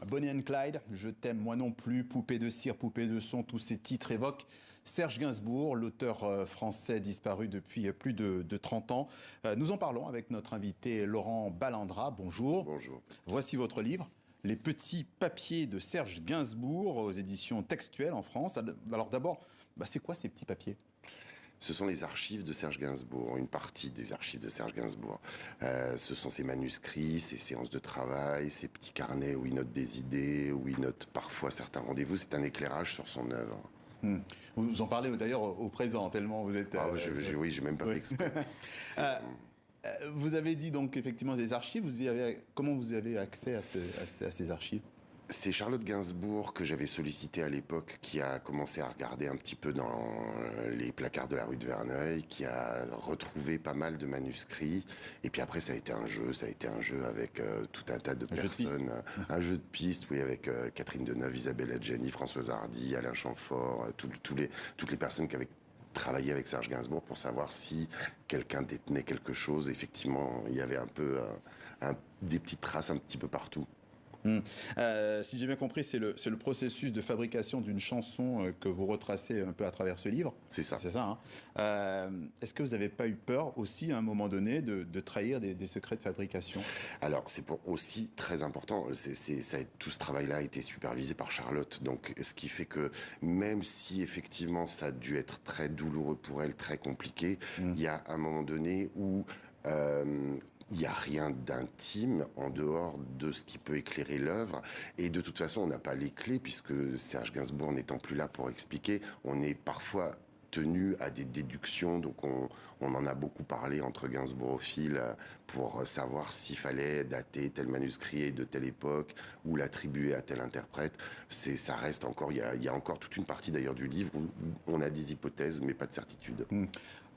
Bonnie and Clyde, Je t'aime moi non plus, Poupée de cire, Poupée de son, tous ces titres évoquent Serge Gainsbourg, l'auteur français disparu depuis plus de 30 ans. Nous en parlons avec notre invité Laurent Ballandra. Bonjour. Bonjour. Voici votre livre, Les petits papiers de Serge Gainsbourg, aux éditions Textuelles en France. Alors d'abord, c'est quoi ces petits papiers ? Ce sont les archives de Serge Gainsbourg, une partie des archives de Serge Gainsbourg. Ce sont ses manuscrits, ses séances de travail, ses petits carnets où il note des idées, où il note parfois certains rendez-vous. C'est un éclairage sur son œuvre. Vous en parlez d'ailleurs au présent, tellement vous êtes... Oui, j'ai même pas fait exprès. Vous avez dit donc effectivement des archives. Comment vous avez accès à ces archives ? C'est Charlotte Gainsbourg que j'avais sollicité à l'époque, qui a commencé à regarder un petit peu dans les placards de la rue de Verneuil, qui a retrouvé pas mal de manuscrits. Et puis après, ça a été un jeu avec tout un tas de personnes. Un jeu de piste, oui, avec Catherine Deneuve, Isabelle Adjani, Françoise Hardy, Alain Chamfort, toutes les personnes qui avaient travaillé avec Serge Gainsbourg pour savoir si quelqu'un détenait quelque chose. Effectivement, il y avait un peu des petites traces un petit peu partout. Si j'ai bien compris, c'est le processus de fabrication d'une chanson que vous retracez un peu à travers ce livre. C'est ça. C'est ça. Est-ce que vous n'avez pas eu peur aussi, à un moment donné, de trahir des secrets de fabrication ? Alors, c'est aussi très important. Tout ce travail-là a été supervisé par Charlotte. Donc, ce qui fait que même si effectivement ça a dû être très douloureux pour elle, très compliqué, il y a un moment donné où il n'y a rien d'intime en dehors de ce qui peut éclairer l'œuvre. Et de toute façon, on n'a pas les clés, puisque Serge Gainsbourg n'étant plus là pour expliquer, on est parfois tenu à des déductions. Donc on en a beaucoup parlé entre Gainsbourophiles pour savoir s'il fallait dater tel manuscrit de telle époque ou l'attribuer à tel interprète. Ça reste encore, il y a encore toute une partie d'ailleurs du livre où on a des hypothèses mais pas de certitude.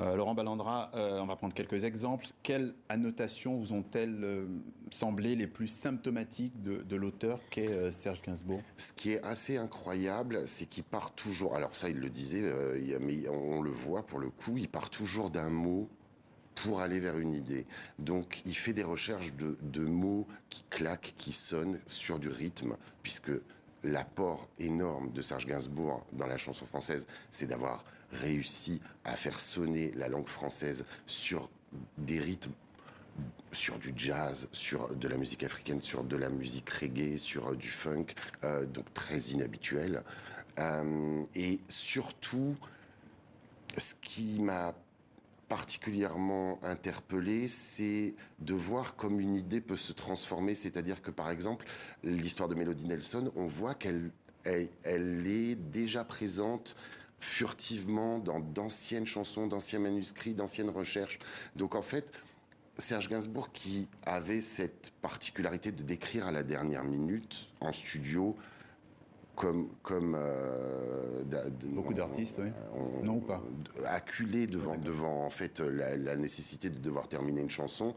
Laurent Ballandra, on va prendre quelques exemples. Quelles annotations vous ont-elles semblé les plus symptomatiques de l'auteur qu'est Serge Gainsbourg ? Ce qui est assez incroyable, c'est qu'il part toujours, alors ça il le disait, mais on le voit pour le coup, il part toujours d'un mot pour aller vers une idée. Donc il fait des recherches de mots qui claquent, qui sonnent sur du rythme, puisque l'apport énorme de Serge Gainsbourg dans la chanson française, c'est d'avoir réussi à faire sonner la langue française sur des rythmes, sur du jazz, sur de la musique africaine, sur de la musique reggae, sur du funk, donc très inhabituel. Et surtout, ce qui m'a particulièrement interpellé, c'est de voir comme une idée peut se transformer. C'est-à-dire que, par exemple, l'histoire de Melody Nelson, on voit qu'elle est déjà présente furtivement dans d'anciennes chansons, d'anciens manuscrits, d'anciennes recherches. Donc, en fait, Serge Gainsbourg, qui avait cette particularité de d'écrire à la dernière minute, en studio, comme beaucoup d'artistes, oui. Non ou pas ? Acculé devant en fait la nécessité de devoir terminer une chanson,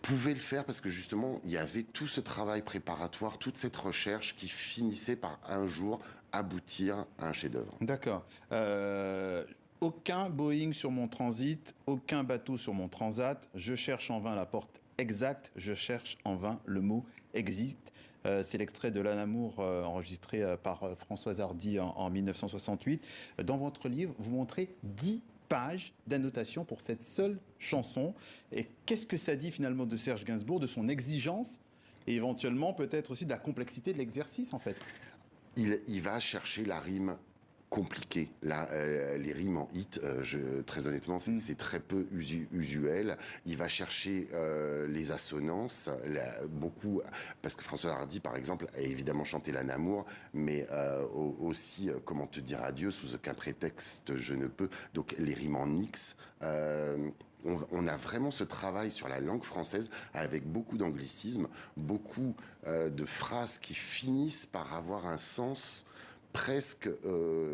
pouvait le faire parce que justement il y avait tout ce travail préparatoire, toute cette recherche qui finissait par un jour aboutir à un chef-d'œuvre. D'accord. Aucun Boeing sur mon transit, aucun bateau sur mon transat, je cherche en vain la porte exacte, je cherche en vain le mot exit. C'est l'extrait de L'Amour enregistré par Françoise Hardy en 1968. Dans votre livre, vous montrez 10 pages d'annotation pour cette seule chanson. Et qu'est-ce que ça dit finalement de Serge Gainsbourg, de son exigence et éventuellement peut-être aussi de la complexité de l'exercice en fait ? Il va chercher la rime compliqué. Les rimes en hit, très honnêtement, c'est très peu usuel. Il va chercher les assonances, beaucoup, parce que François Hardy, par exemple, a évidemment chanté L'Amour, mais aussi Comment te dire adieu, sous aucun prétexte je ne peux. Donc les rimes en X. On a vraiment ce travail sur la langue française avec beaucoup d'anglicismes, beaucoup de phrases qui finissent par avoir un sens presque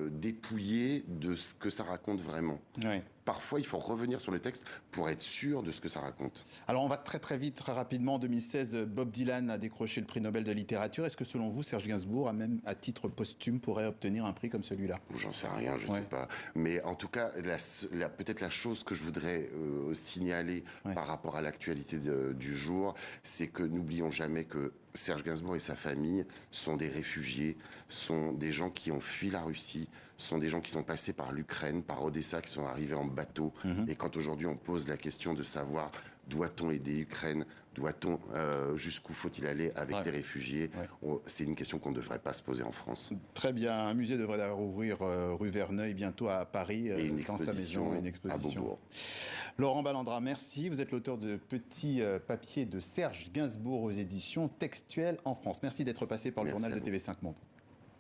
dépouillé de ce que ça raconte vraiment. Oui. Parfois, il faut revenir sur le texte pour être sûr de ce que ça raconte. Alors, on va très vite, très rapidement. En 2016, Bob Dylan a décroché le prix Nobel de littérature. Est-ce que, selon vous, Serge Gainsbourg, même à titre posthume, pourrait obtenir un prix comme celui-là ? J'en sais rien, je sais pas. Mais en tout cas, peut-être la chose que je voudrais signaler par rapport à l'actualité du jour, c'est que n'oublions jamais que Serge Gainsbourg et sa famille sont des réfugiés, sont des gens qui ont fui la Russie, sont des gens qui sont passés par l'Ukraine, par Odessa, qui sont arrivés en bateau. Et quand aujourd'hui on pose la question de savoir doit-on aider l'Ukraine, jusqu'où faut-il aller avec les réfugiés, c'est une question qu'on ne devrait pas se poser en France. Très bien, un musée devrait d'ailleurs ouvrir rue Verneuil bientôt à Paris, et une dans sa maison, une exposition à Beaubourg. Laurent Ballandra, merci. Vous êtes l'auteur de Petit papier de Serge Gainsbourg aux éditions Textuelles en France. Merci d'être passé par le journal de TV5 Monde.